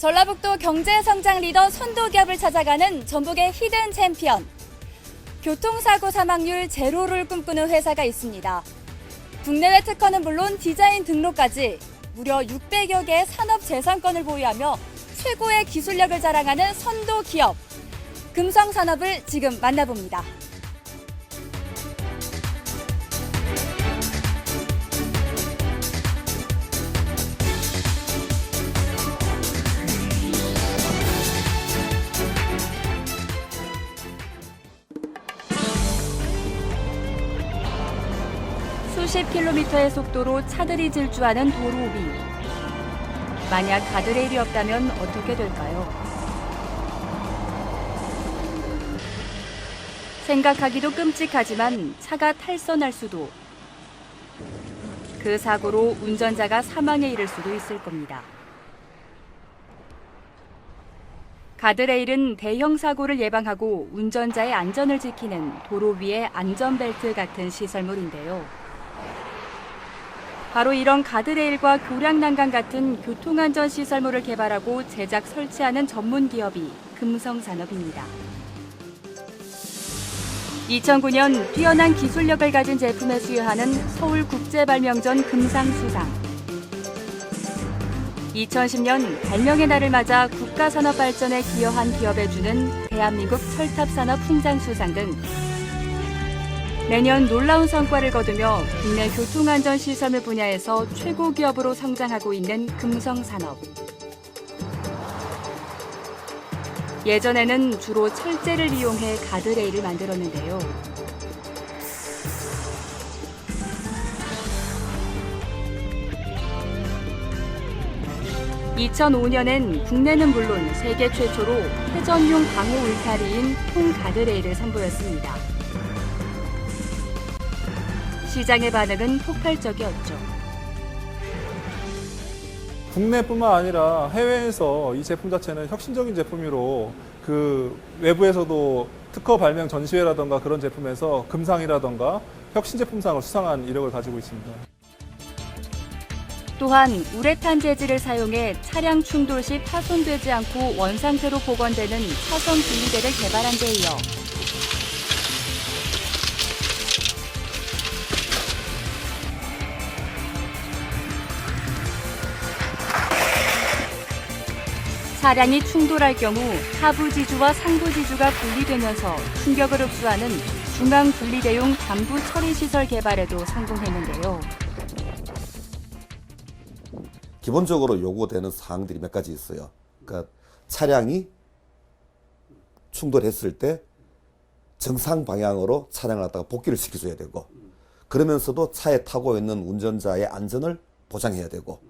전라북도 경제성장 리더 선도기업을 찾아가는 전북의 히든 챔피언. 교통사고 사망률 제로를 꿈꾸는 회사가 있습니다. 국내외 특허는 물론 디자인 등록까지 무려 600여 개의 산업재산권을 보유하며 최고의 기술력을 자랑하는 선도기업. 금성산업을 지금 만나봅니다. 수십 킬로미터의 속도로 차들이 질주하는 도로 위. 만약 가드레일이 없다면 어떻게 될까요? 생각하기도 끔찍하지만 차가 탈선할 수도. 그 사고로 운전자가 사망에 이를 수도 있을 겁니다. 가드레일은 대형 사고를 예방하고 운전자의 안전을 지키는 도로 위의 안전벨트 같은 시설물인데요. 바로 이런 가드레일과 교량난간 같은 교통안전 시설물을 개발하고 제작 설치하는 전문 기업이 금성산업입니다. 2009년 뛰어난 기술력을 가진 제품에 수여하는 서울국제발명전 금상수상. 2010년 발명의 날을 맞아 국가산업 발전에 기여한 기업에 주는 대한민국 철탑산업 훈장수상 등 매년 놀라운 성과를 거두며 국내 교통안전시설물 분야에서 최고 기업으로 성장하고 있는 금성산업. 예전에는 주로 철제를 이용해 가드레일을 만들었는데요. (2005년엔) 국내는 물론 세계 최초로 회전용 방호 울타리인 통 가드레일을 선보였습니다. 시장의 반응은 폭발적이었죠. 국내뿐만 아니라 해외에서 이 제품 자체는 혁신적인 제품으로 그 외부에서도 특허 발명 전시회라던가 그런 제품에서 금상이라던가 혁신 제품상을 수상한 이력을 가지고 있습니다. 또한 우레탄 재질을 사용해 차량 충돌 시 파손되지 않고 원상태로 복원되는 차선 분리대를 개발한 데 이어 차량이 충돌할 경우 하부지주와 상부지주가 분리되면서 충격을 흡수하는 중앙분리대용 담부 처리시설 개발에도 성공했는데요. 기본적으로 요구되는 사항들이 몇 가지 있어요. 그러니까 차량이 충돌했을 때 정상 방향으로 차량을 갖다가 복귀를 시켜줘야 되고, 그러면서도 차에 타고 있는 운전자의 안전을 보장해야 되고,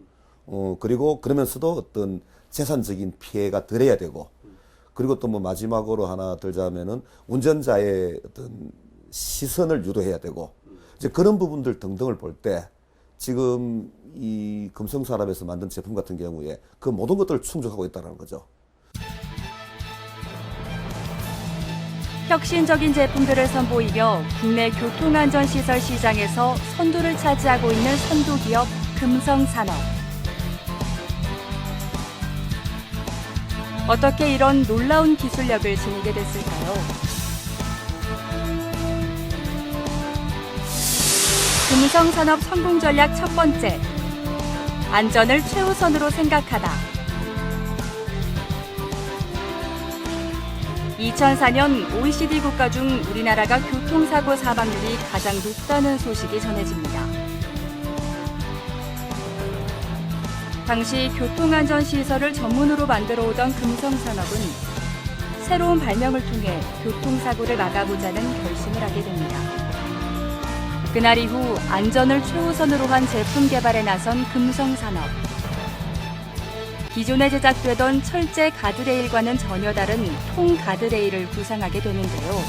그리고 그러면서도 어떤 재산적인 피해가 덜해야 되고, 그리고 또 뭐 마지막으로 하나 들자면은 운전자의 어떤 시선을 유도해야 되고, 이제 그런 부분들 등등을 볼 때 지금 이 금성산업에서 만든 제품 같은 경우에 그 모든 것들을 충족하고 있다는 거죠. 혁신적인 제품들을 선보이며 국내 교통안전시설 시장에서 선두를 차지하고 있는 선도기업 금성산업. 어떻게 이런 놀라운 기술력을 지니게 됐을까요? 금성산업 성공 전략 첫 번째, 안전을 최우선으로 생각하다. 2004년 OECD 국가 중 우리나라가 교통사고 사망률이 가장 높다는 소식이 전해집니다. 당시 교통안전시설을 전문으로 만들어 오던 금성산업은 새로운 발명을 통해 교통사고를 막아보자는 결심을 하게 됩니다. 그날 이후 안전을 최우선으로 한 제품 개발에 나선 금성산업. 기존에 제작되던 철제 가드레일과는 전혀 다른 통 가드레일을 구상하게 되는데요.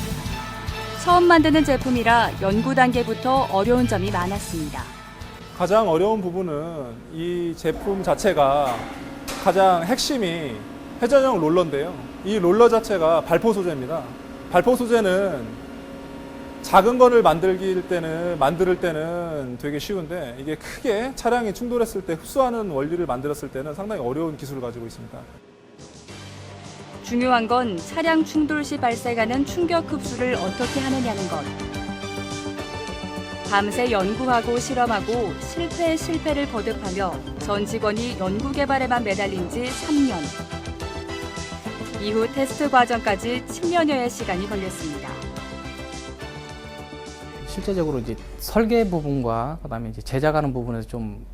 처음 만드는 제품이라 연구 단계부터 어려운 점이 많았습니다. 가장 어려운 부분은 이 제품 자체가 가장 핵심이 회전형 롤러인데요. 이 롤러 자체가 발포 소재입니다. 발포 소재는 작은 거를 만들 때는 되게 쉬운데 이게 크게 차량이 충돌했을 때 흡수하는 원리를 만들었을 때는 상당히 어려운 기술을 가지고 있습니다. 중요한 건 차량 충돌 시 발생하는 충격 흡수를 어떻게 하느냐는 것. 밤새 연구하고 실험하고 실패를 거듭하며 전 직원이 연구 개발에만 매달린 지 3년. 이후 테스트 과정까지 10년여의 시간이 걸렸습니다. 실제적으로 이제 설계 부분과 그다음에 이제 제작하는 부분에서 좀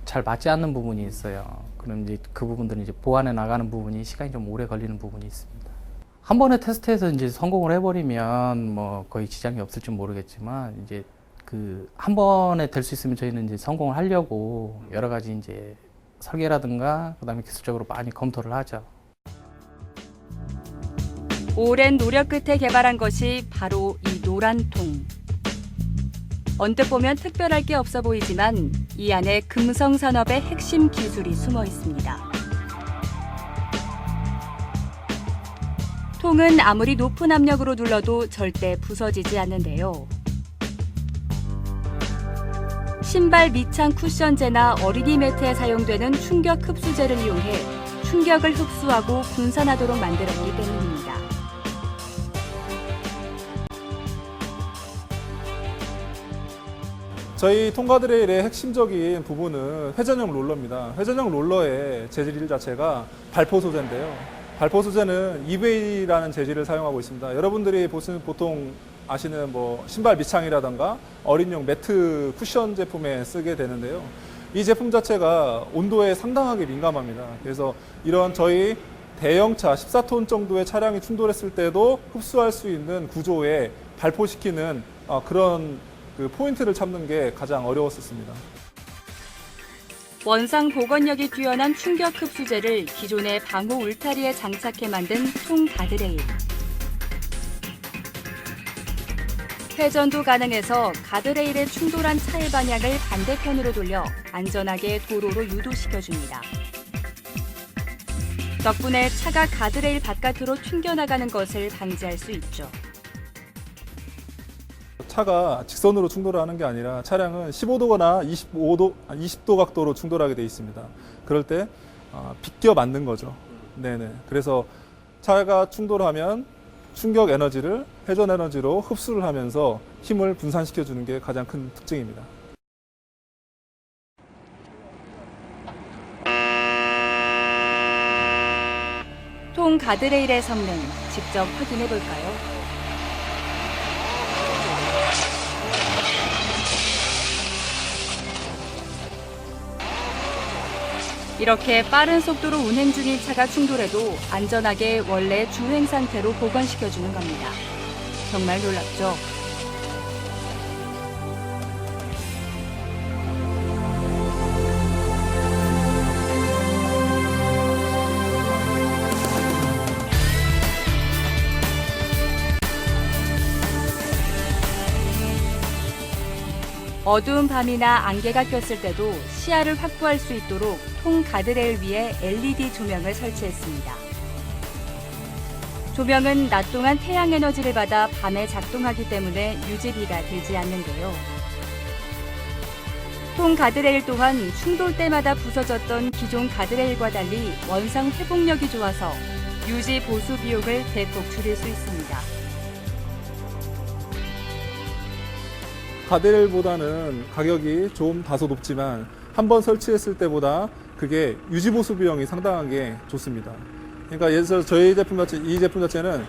잘 맞지 않는 부분이 있어요. 그럼 이제 그 부분들은 이제 보완해 나가는 부분이 시간이 좀 오래 걸리는 부분이 있습니다. 한 번에 테스트해서 이제 성공을 해버리면 뭐 거의 지장이 없을지 모르겠지만 이제 그 한 번에 될 수 있으면 저희는 이제 성공을 하려고 여러 가지 이제 설계라든가 그다음에 기술적으로 많이 검토를 하죠. 오랜 노력 끝에 개발한 것이 바로 이 노란 통. 언뜻 보면 특별할 게 없어 보이지만 이 안에 금성산업의 핵심 기술이 숨어 있습니다. 통은 아무리 높은 압력으로 눌러도 절대 부서지지 않는데요. 신발 밑창 쿠션재나 어린이 매트에 사용되는 충격 흡수제를 이용해 충격을 흡수하고 분산하도록 만들었기 때문입니다. 저희 통가드레일의 핵심적인 부분은 회전형 롤러입니다. 회전형 롤러의 재질 자체가 발포 소재인데요. 발포 소재는 eBay라는 재질을 사용하고 있습니다. 여러분들이 보통 아시는 뭐 신발 밑창이라던가 어린이용 매트 쿠션 제품에 쓰게 되는데요. 이 제품 자체가 온도에 상당하게 민감합니다. 그래서 이런 저희 대형차 14톤 정도의 차량이 충돌했을 때도 흡수할 수 있는 구조에 발포시키는 그런 그 포인트를 찾는 게 가장 어려웠었습니다. 원상 복원력이 뛰어난 충격 흡수제를 기존의 방호 울타리에 장착해 만든 통 가드레일. 회전도 가능해서 가드레일에 충돌한 차의 방향을 반대편으로 돌려 안전하게 도로로 유도시켜줍니다. 덕분에 차가 가드레일 바깥으로 튕겨나가는 것을 방지할 수 있죠. 차가 직선으로 충돌하는 게 아니라 차량은 15도거나 20도 각도로 충돌하게 되어 있습니다. 그럴 때 비껴 맞는 거죠. 네네. 그래서 차가 충돌하면 충격 에너지를 회전 에너지로 흡수를 하면서 힘을 분산시켜 주는 게 가장 큰 특징입니다. 통 가드레일의 성능 직접 확인해 볼까요? 이렇게 빠른 속도로 운행 중인 차가 충돌해도 안전하게 원래 주행 상태로 복원시켜주는 겁니다. 정말 놀랍죠? 어두운 밤이나 안개가 꼈을 때도 시야를 확보할 수 있도록 통 가드레일 위에 LED 조명을 설치했습니다. 조명은 낮 동안 태양 에너지를 받아 밤에 작동하기 때문에 유지비가 들지 않는데요. 통 가드레일 또한 충돌 때마다 부서졌던 기존 가드레일과 달리 원상 회복력이 좋아서 유지 보수 비용을 대폭 줄일 수 있습니다. 가드레일보다는 가격이 좀 다소 높지만 한 번 설치했을 때보다 그게 유지보수 비용이 상당하게 좋습니다. 그러니까 예를 들어서 저희 제품 자체, 이 제품 자체는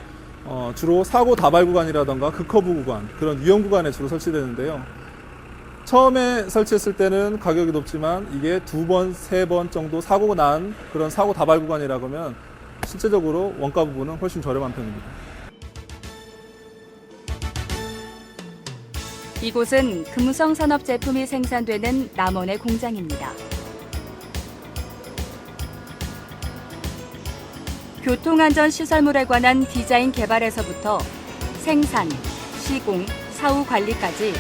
주로 사고 다발 구간이라던가 극커브 구간, 그런 위험 구간에 주로 설치되는데요. 처음에 설치했을 때는 가격이 높지만 이게 2번, 3번 정도 사고가 난 그런 사고 다발 구간이라고 하면 실제적으로 원가 부분은 훨씬 저렴한 편입니다. 이곳은 금성산업 제품이 생산되는 남원의 공장입니다. 교통안전시설물에 관한 디자인 개발에서부터 생산, 시공, 사후 관리까지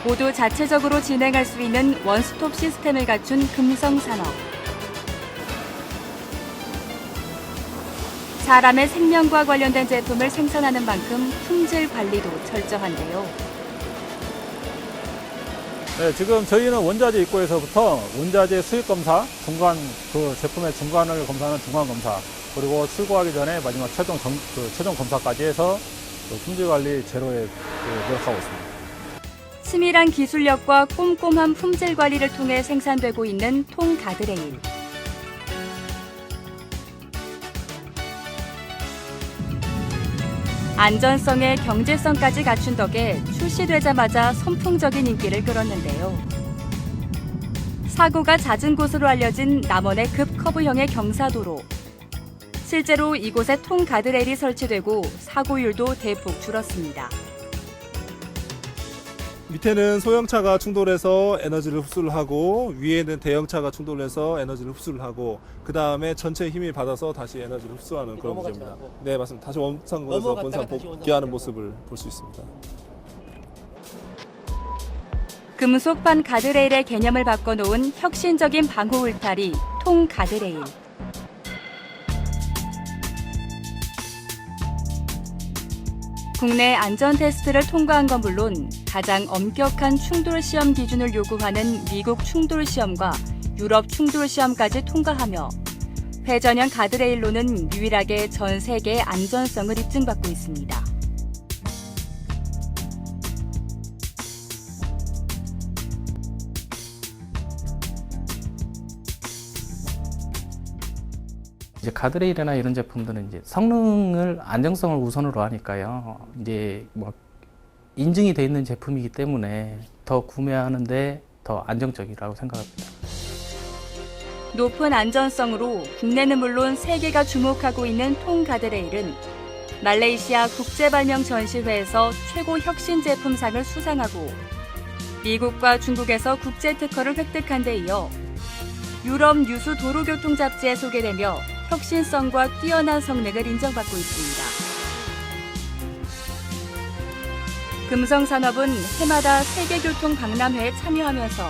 모두 자체적으로 진행할 수 있는 원스톱 시스템을 갖춘 금성산업. 사람의 생명과 관련된 제품을 생산하는 만큼 품질 관리도 철저한데요. 네, 지금 저희는 원자재 입고에서부터 원자재 수입 검사, 그 제품의 중간을 검사하는 중간 검사, 그리고 출고하기 전에 마지막 최종 검사까지 해서 품질 관리 제로에 노력하고 있습니다. 치밀한 기술력과 꼼꼼한 품질 관리를 통해 생산되고 있는 통 가드레일. 안전성에 경제성까지 갖춘 덕에 출시되자마자 선풍적인 인기를 끌었는데요. 사고가 잦은 곳으로 알려진 남원의 급커브형의 경사도로. 실제로 이곳에 통 가드레일이 설치되고 사고율도 대폭 줄었습니다. 밑에는 소형차가 충돌해서 에너지를 흡수를 하고 위에는 대형차가 충돌해서 에너지를 흡수를 하고 그 다음에 전체 힘이 받아서 다시 에너지를 흡수하는 그런 구조입니다. 네, 맞습니다. 다시 원상에서 본상 복귀하는 모습을 볼 수 있습니다. 금속판 가드레일의 개념을 바꿔놓은 혁신적인 방호 울타리 통 가드레일. 국내 안전 테스트를 통과한 건 물론 가장 엄격한 충돌 시험 기준을 요구하는 미국 충돌 시험과 유럽 충돌 시험까지 통과하며 회전형 가드레일로는 유일하게 전 세계의 안전성을 입증받고 있습니다. 이제 가드레일이나 이런 제품들은 이제 성능을 안정성을 우선으로 하니까요. 이제 뭐 인증이 돼 있는 제품이기 때문에 더 구매하는데 더 안정적이라고 생각합니다. 높은 안전성으로 국내는 물론 세계가 주목하고 있는 통 가드레일은 말레이시아 국제발명 전시회에서 최고 혁신 제품상을 수상하고 미국과 중국에서 국제 특허를 획득한 데 이어 유럽 유수 도로교통 잡지에 소개되며 혁신성과 뛰어난 성능을 인정받고 있습니다. 금성산업은 해마다 세계교통 박람회에 참여하면서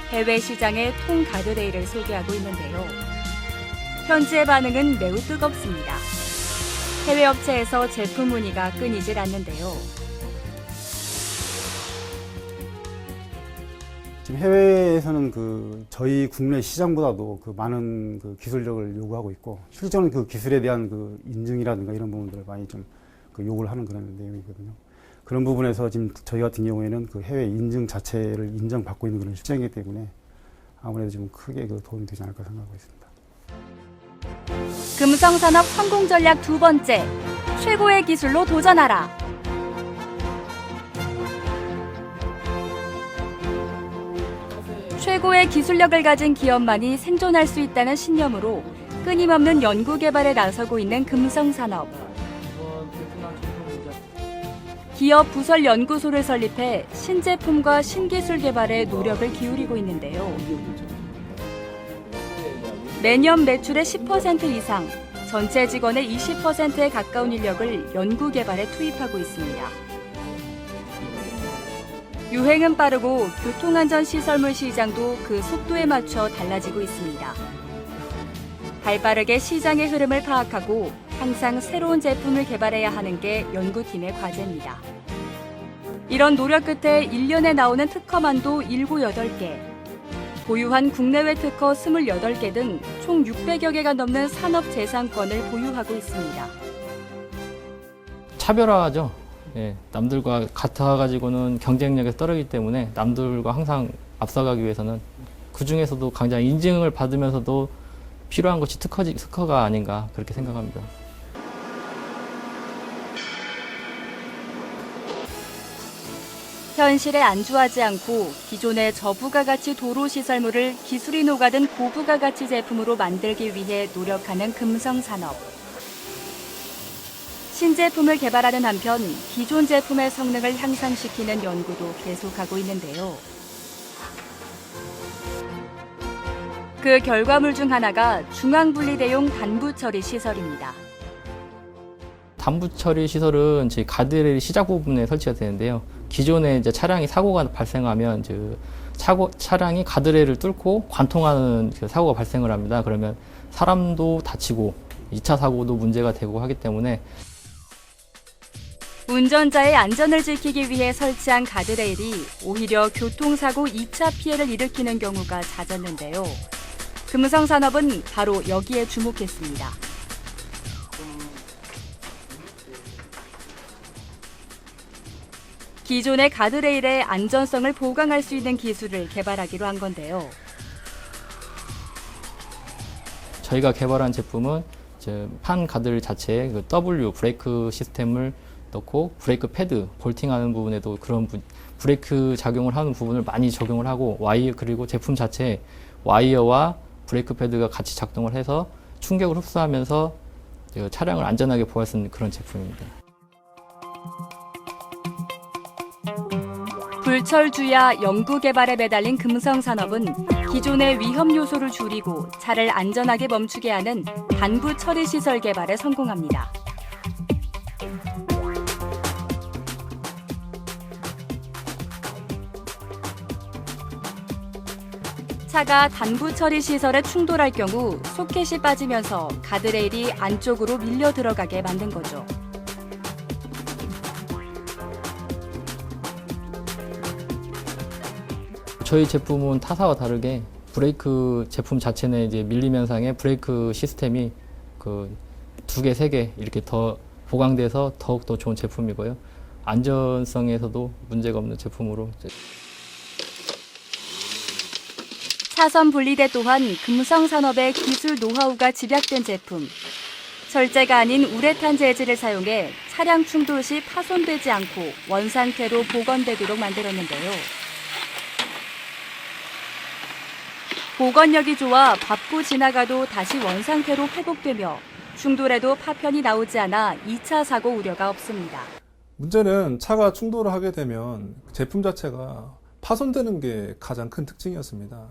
해외 시장의 통 가드레일을 소개하고 있는데요. 현지의 반응은 매우 뜨겁습니다. 해외 업체에서 제품 문의가 끊이질 않는데요. 지금 해외에서는 저희 국내 시장보다도 많은 기술력을 요구하고 있고, 실제로는 그 기술에 대한 인증이라든가 이런 부분들을 많이 좀 요구를 하는 그런 내용이거든요. 그런 부분에서 지금 저희 같은 경우에는 해외 인증 자체를 인정받고 있는 그런 시장이기 때문에 아무래도 좀 크게 도움이 되지 않을까 생각하고 있습니다. 금성산업 성공 전략 두 번째, 최고의 기술로 도전하라. 최고의 기술력을 가진 기업만이 생존할 수 있다는 신념으로 끊임없는 연구 개발에 나서고 있는 금성산업. 기업 부설 연구소를 설립해 신제품과 신기술 개발에 노력을 기울이고 있는데요. 매년 매출의 10% 이상, 전체 직원의 20%에 가까운 인력을 연구 개발에 투입하고 있습니다. 유행은 빠르고 교통안전시설물 시장도 그 속도에 맞춰 달라지고 있습니다. 발빠르게 시장의 흐름을 파악하고 항상 새로운 제품을 개발해야 하는 게 연구팀의 과제입니다. 이런 노력 끝에 1년에 나오는 특허만도 7, 8개, 보유한 국내외 특허 28개 등 총 600여 개가 넘는 산업재산권을 보유하고 있습니다. 차별화죠. 예, 남들과 같아가지고는 경쟁력에서 떨어지기 때문에 남들과 항상 앞서가기 위해서는 그 중에서도 가장 인증을 받으면서도 필요한 것이 특허가 아닌가 그렇게 생각합니다. 현실에 안주하지 않고 기존의 저부가가치 도로시설물을 기술이 녹아든 고부가가치 제품으로 만들기 위해 노력하는 금성산업. 신제품을 개발하는 한편 기존 제품의 성능을 향상시키는 연구도 계속하고 있는데요. 그 결과물 중 하나가 중앙분리대용 단부처리 시설입니다. 단부처리 시설은 저희 가드레일 시작 부분에 설치가 되는데요. 기존에 이제 차량이 사고가 발생하면 차량이 가드레일을 뚫고 관통하는 사고가 발생을 합니다. 그러면 사람도 다치고 2차 사고도 문제가 되고 하기 때문에 운전자의 안전을 지키기 위해 설치한 가드레일이 오히려 교통사고 2차 피해를 일으키는 경우가 잦았는데요. 금성산업은 바로 여기에 주목했습니다. 기존의 가드레일의 안전성을 보강할 수 있는 기술을 개발하기로 한 건데요. 저희가 개발한 제품은 판 가드레일 자체에 그 W 브레이크 시스템을 넣고 브레이크 패드 볼팅하는 부분에도 그런 브레이크 작용을 하는 부분을 많이 적용을 하고 그리고 제품 자체에 와이어와 브레이크 패드가 같이 작동을 해서 충격을 흡수하면서 차량을 안전하게 보호할 수 있는 그런 제품입니다. 불철주야 연구개발에 매달린 금성산업은 기존의 위험 요소를 줄이고 차를 안전하게 멈추게 하는 단부 처리 시설 개발에 성공합니다. 차가 단부 처리 시설에 충돌할 경우 소켓이 빠지면서 가드레일이 안쪽으로 밀려 들어가게 만든 거죠. 저희 제품은 타사와 다르게 브레이크 제품 자체는 이제 밀림 현상의 브레이크 시스템이 그 2개, 3개 이렇게 더 보강돼서 더욱더 좋은 제품이고요. 안전성에서도 문제가 없는 제품으로. 차선 분리대 또한 금성산업의 기술 노하우가 집약된 제품. 철제가 아닌 우레탄 재질을 사용해 차량 충돌 시 파손되지 않고 원상태로 복원되도록 만들었는데요. 복원력이 좋아 밟고 지나가도 다시 원상태로 회복되며 충돌에도 파편이 나오지 않아 2차 사고 우려가 없습니다. 문제는 차가 충돌을 하게 되면 제품 자체가 파손되는 게 가장 큰 특징이었습니다.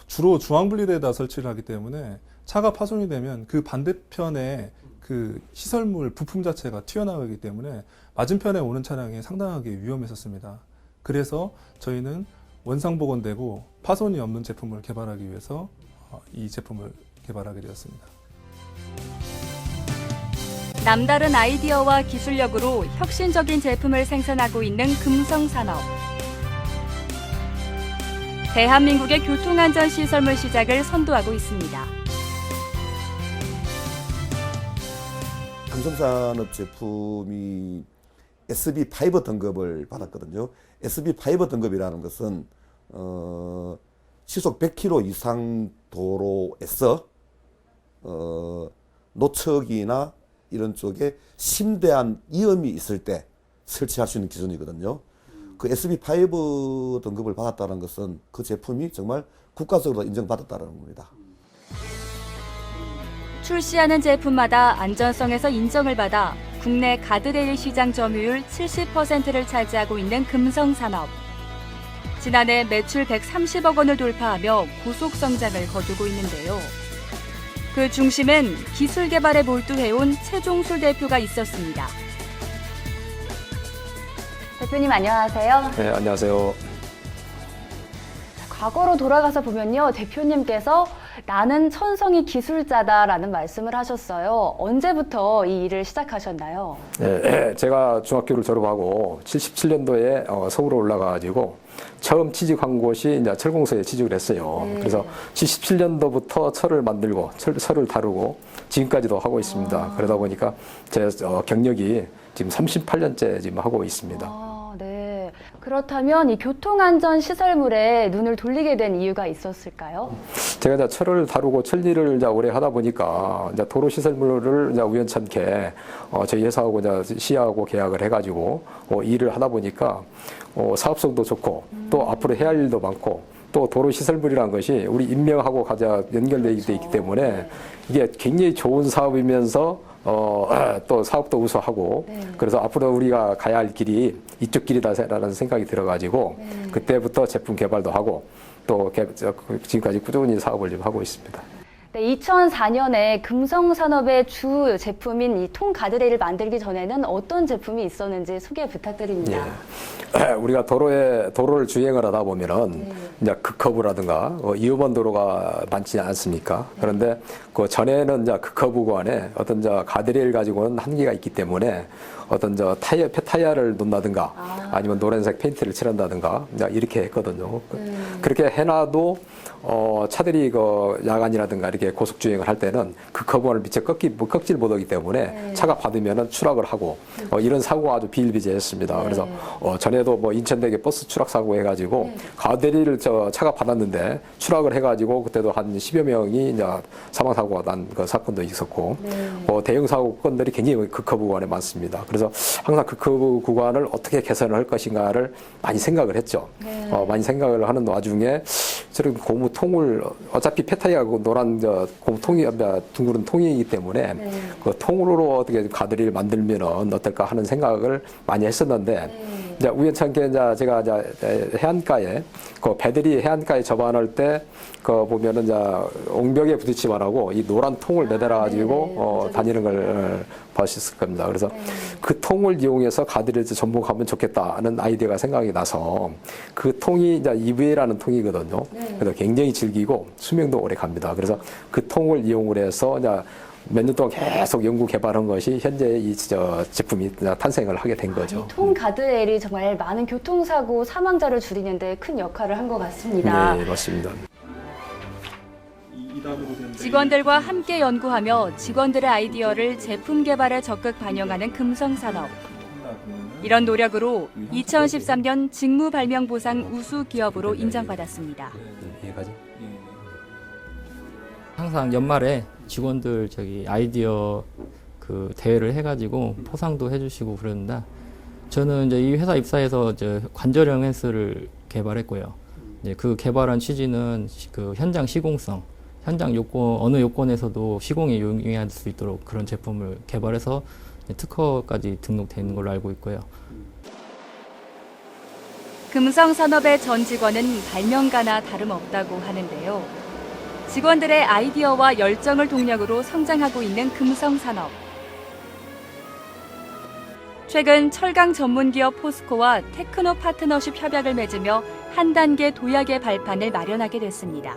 주로 중앙분리대에다 설치를 하기 때문에 차가 파손이 되면 그 반대편에 그 시설물 부품 자체가 튀어나가기 때문에 맞은편에 오는 차량이 상당하게 위험했었습니다. 그래서 저희는 원상복원되고 파손이 없는 제품을 개발하기 위해서 이 제품을 개발하게 되었습니다. 남다른 아이디어와 기술력으로 혁신적인 제품을 생산하고 있는 금성산업. 대한민국의 교통안전시설물 시작을 선도하고 있습니다. 금성산업 제품이 SB5 등급을 받았거든요. SB5 등급이라는 것은 시속 100km 이상 도로에서 노측이나 이런 쪽에 심대한 위험이 있을 때 설치할 수 있는 기준이거든요. 그 SB5 등급을 받았다는 것은 그 제품이 정말 국가적으로 인정받았다는 겁니다. 출시하는 제품마다 안전성에서 인정을 받아 국내 가드레일 시장 점유율 70%를 차지하고 있는 금성산업. 지난해 매출 130억 원을 돌파하며 고속 성장을 거두고 있는데요. 그 중심엔 기술 개발에 몰두해온 최종술 대표가 있었습니다. 대표님 안녕하세요. 네, 안녕하세요. 과거로 돌아가서 보면요, 대표님께서 나는 천성이 기술자다라는 말씀을 하셨어요. 언제부터 이 일을 시작하셨나요? 네, 제가 중학교를 졸업하고 77년도에 서울에 올라가가지고 처음 취직한 곳이 이제 철공소에 취직을 했어요. 네. 그래서 77년도부터 철을 만들고 철을 다루고 지금까지도 하고 있습니다. 그러다 보니까 제 경력이 지금 38년째 지금 하고 있습니다. 네. 그렇다면 이 교통안전 시설물에 눈을 돌리게 된 이유가 있었을까요? 제가 이제 철을 다루고 철 일을 이제 오래 하다 보니까 이제 도로 시설물을 이제 우연찮게 저희 회사하고 이제 시하고 계약을 해가지고 일을 하다 보니까 사업성도 좋고 또 앞으로 해야 할 일도 많고 또 도로 시설물이라는 것이 우리 인명하고 가장 연결되어 있기 때문에 이게 굉장히 좋은 사업이면서 또 사업도 우수하고 그래서 앞으로 우리가 가야 할 길이 이쪽 길이다라는 생각이 들어가지고 그때부터 제품 개발도 하고 또 지금까지 꾸준히 사업을 좀 하고 있습니다. 네, 2004년에 금성산업의 주 제품인 이 통 가드레일을 만들기 전에는 어떤 제품이 있었는지 소개 부탁드립니다. 예. 우리가 도로를 주행을 하다 보면은 이제 극커브라든가 위험한 도로가 많지 않습니까? 그런데 그 전에는 이제 극커브 구간에 어떤 가드레일 가지고는 한계가 있기 때문에 어떤 타이어를 놓는다든가 아니면 노란색 페인트를 칠한다든가 이렇게 했거든요. 그렇게 해놔도 차들이 야간이라든가 이렇게 고속 주행을 할 때는 그 커브를 미처 꺾질 못하기 때문에 차가 받으면은 추락을 하고 이런 사고가 아주 비일비재했습니다. 그래서 전에도 뭐 인천대교 버스 추락 사고 해가지고 가드레일을 차가 받았는데 추락을 해가지고 그때도 한 10여 명이 이제 사망 사고가 난 그 사건도 있었고 대형 사고건들이 굉장히 그 커브 구간에 많습니다. 그래서 항상 그 커브 구간을 어떻게 개선을 할 것인가를 많이 생각을 했죠. 많이 생각을 하는 와중에 저런 고무통을 어차피 폐타이가 노란 고무통이 둥그런 통이기 때문에 그 통으로 어떻게 가드레일 만들면은 어떨까 하는 생각을 많이 했었는데 이제 우연찮게 이제 제가 이제 해안가에 그 배들이 해안가에 접안할 때 그 보면은 이제 옹벽에 부딪히만 하고 이 노란 통을 매달아 가지고 다니는 걸 보셨을 겁니다. 그래서 그 통을 이용해서 가드레일을 전복하면 좋겠다는 아이디어가 생각이 나서 그 통이 이제 EVA라는 통이거든요. 그래서 굉장히 질기고 수명도 오래 갑니다. 그래서 그 통을 이용을 해서 이제 몇 년 동안 계속 연구 개발한 것이 현재 이 제품이 탄생을 하게 된 거죠. 통 가드레일이 정말 많은 교통사고 사망자를 줄이는데 큰 역할을 한 것 같습니다. 네, 맞습니다. 직원들과 함께 연구하며 직원들의 아이디어를 제품 개발에 적극 반영하는 금성산업. 이런 노력으로 2013년 직무발명보상 우수 기업으로 인정받았습니다. 이해가죠? 항상 연말에 직원들 아이디어 그 대회를 해가지고 포상도 해주시고 그러는데 저는 이제 이 회사 입사해서 관절형 헬스를 개발했고요. 이제 그 개발한 취지는 그 현장 시공성, 현장 요건 어느 요건에서도 시공에 용이할 수 있도록 그런 제품을 개발해서 특허까지 등록된 걸로 알고 있고요. 금성산업의 전 직원은 발명가나 다름없다고 하는데요. 직원들의 아이디어와 열정을 동력으로 성장하고 있는 금성산업. 최근 철강 전문기업 포스코와 테크노 파트너십 협약을 맺으며 한 단계 도약의 발판을 마련하게 됐습니다.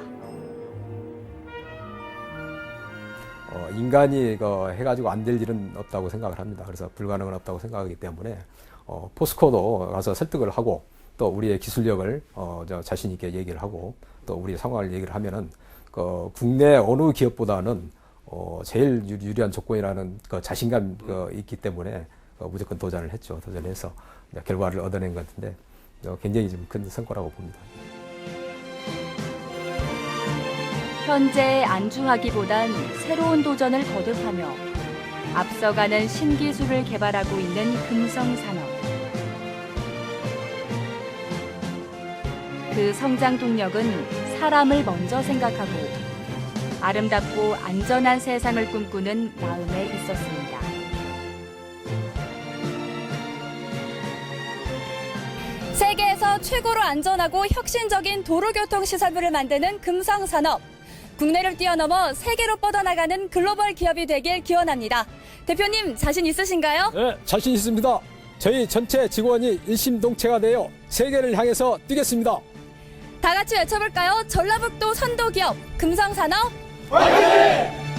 인간이 해가지고 안 될 일은 없다고 생각을 합니다. 그래서 불가능은 없다고 생각하기 때문에 포스코도 가서 설득을 하고 또 우리의 기술력을 자신 있게 얘기를 하고 또 우리의 상황을 얘기를 하면은 국내 어느 기업보다는 제일 유리한 조건이라는 자신감이 있기 때문에 무조건 도전을 했죠. 도전해서 결과를 얻어낸 것 같은데 굉장히 좀 큰 성과라고 봅니다. 현재에 안주하기보단 새로운 도전을 거듭하며 앞서가는 신기술을 개발하고 있는 금성산업. 그 성장 동력은 사람을 먼저 생각하고 아름답고 안전한 세상을 꿈꾸는 마음에 있었습니다. 세계에서 최고로 안전하고 혁신적인 도로교통 시설물을 만드는 금성산업. 국내를 뛰어넘어 세계로 뻗어나가는 글로벌 기업이 되길 기원합니다. 대표님 자신 있으신가요? 네, 자신 있습니다. 저희 전체 직원이 일심동체가 되어 세계를 향해서 뛰겠습니다. 다 같이 외쳐볼까요? 전라북도 선도기업 금성산업 화이팅!